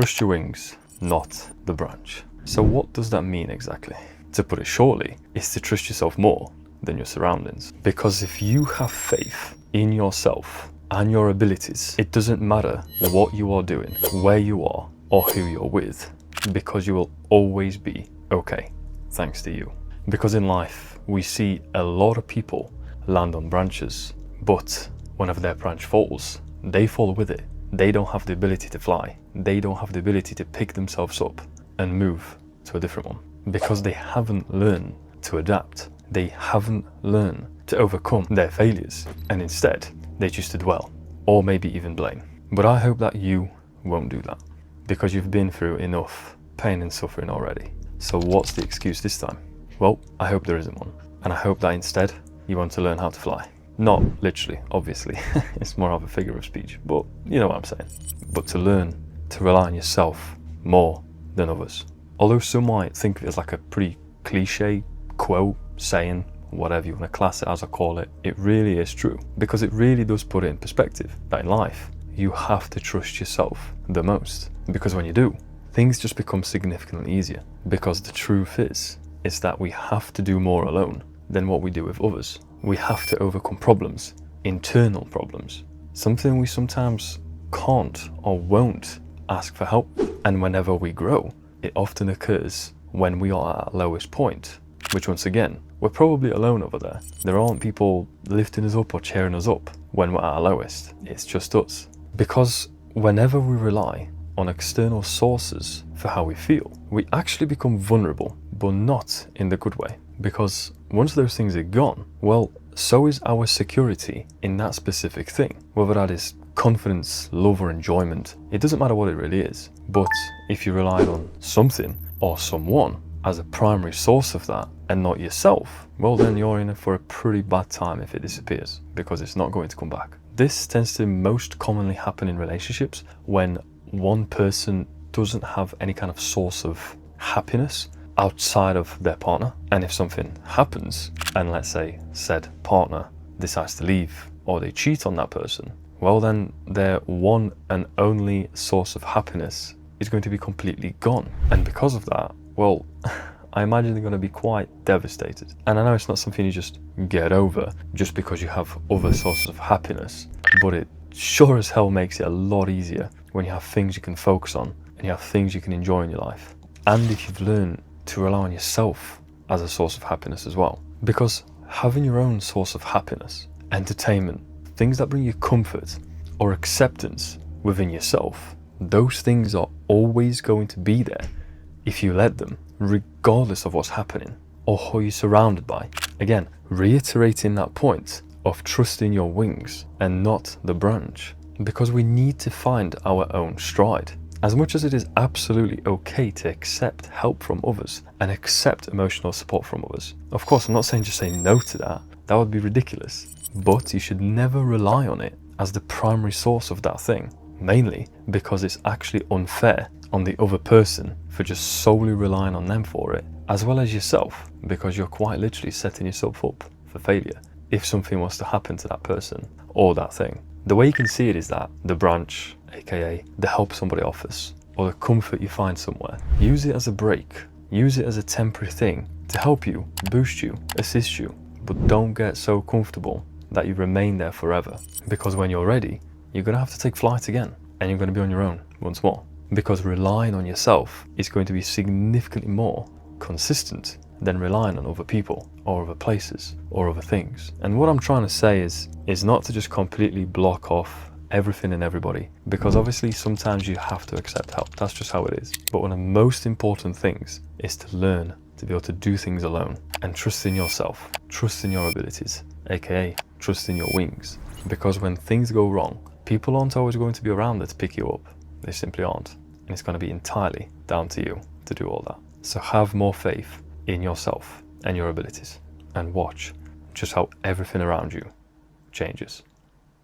trust your wings, not the branch. So what does that mean exactly? To put it shortly, it's to trust yourself more than your surroundings. Because if you have faith in yourself and your abilities, it doesn't matter what you are doing, where you are, or who you're with, because you will always be okay, thanks to you. Because in life, we see a lot of people land on branches, but whenever their branch falls, they fall with it. They don't have the ability to fly. They don't have the ability to pick themselves up and move to a different one, because they haven't learned to adapt. They haven't learned to overcome their failures, and instead they choose to dwell or maybe even blame. But I hope that you won't do that, because you've been through enough pain and suffering already. So what's the excuse this time? Well, I hope there isn't one, and I hope that instead you want to learn how to fly. Not literally, obviously. It's more of a figure of speech, but you know what I'm saying. But to learn to rely on yourself more than others. Although some might think of it as like a pretty cliche quote, saying, whatever you want to class it as or call it, it really is true, because it really does put it in perspective that in life, you have to trust yourself the most. Because when you do, things just become significantly easier. Because the truth is that we have to do more alone than what we do with others. We have to overcome problems, internal problems, something we sometimes can't or won't ask for help. And whenever we grow, it often occurs when we are at our lowest point, which once again, we're probably alone over there. There aren't people lifting us up or cheering us up when we're at our lowest. It's just us. Because whenever we rely on external sources for how we feel, we actually become vulnerable, but not in the good way. Because once those things are gone, well, so is our security in that specific thing. Whether that is confidence, love, or enjoyment, it doesn't matter what it really is. But if you relied on something or someone as a primary source of that and not yourself, well, then you're in for a pretty bad time if it disappears, because it's not going to come back. This tends to most commonly happen in relationships when one person doesn't have any kind of source of happiness outside of their partner. And if something happens and let's say said partner decides to leave or they cheat on that person, well, then their one and only source of happiness is going to be completely gone. And because of that, well, I imagine they're going to be quite devastated. And I know it's not something you just get over just because you have other sources of happiness, but it sure as hell makes it a lot easier when you have things you can focus on and you have things you can enjoy in your life. And if you've learned to rely on yourself as a source of happiness as well. Because having your own source of happiness, entertainment, things that bring you comfort or acceptance within yourself, those things are always going to be there if you let them, regardless of what's happening or who you're surrounded by. Again, reiterating that point of trusting your wings and not the branch, because we need to find our own stride. As much as it is absolutely okay to accept help from others and accept emotional support from others. Of course, I'm not saying just say no to that. That would be ridiculous. But you should never rely on it as the primary source of that thing. Mainly because it's actually unfair on the other person for just solely relying on them for it, as well as yourself, because you're quite literally setting yourself up for failure if something was to happen to that person or that thing. The way you can see it is that the branch, aka the help somebody offers, or the comfort you find somewhere, use it as a break, use it as a temporary thing to help you, boost you, assist you, but don't get so comfortable that you remain there forever. Because when you're ready, you're going to have to take flight again, and you're going to be on your own once more. Because relying on yourself is going to be significantly more consistent than relying on other people or other places or other things. And what I'm trying to say is not to just completely block off everything and everybody, because obviously sometimes you have to accept help. That's just how it is. But one of the most important things is to learn to be able to do things alone and trust in yourself, trust in your abilities, aka trust in your wings. Because when things go wrong, people aren't always going to be around there to pick you up. They simply aren't. And it's going to be entirely down to you to do all that. So have more faith in yourself and your abilities, and watch just how everything around you changes.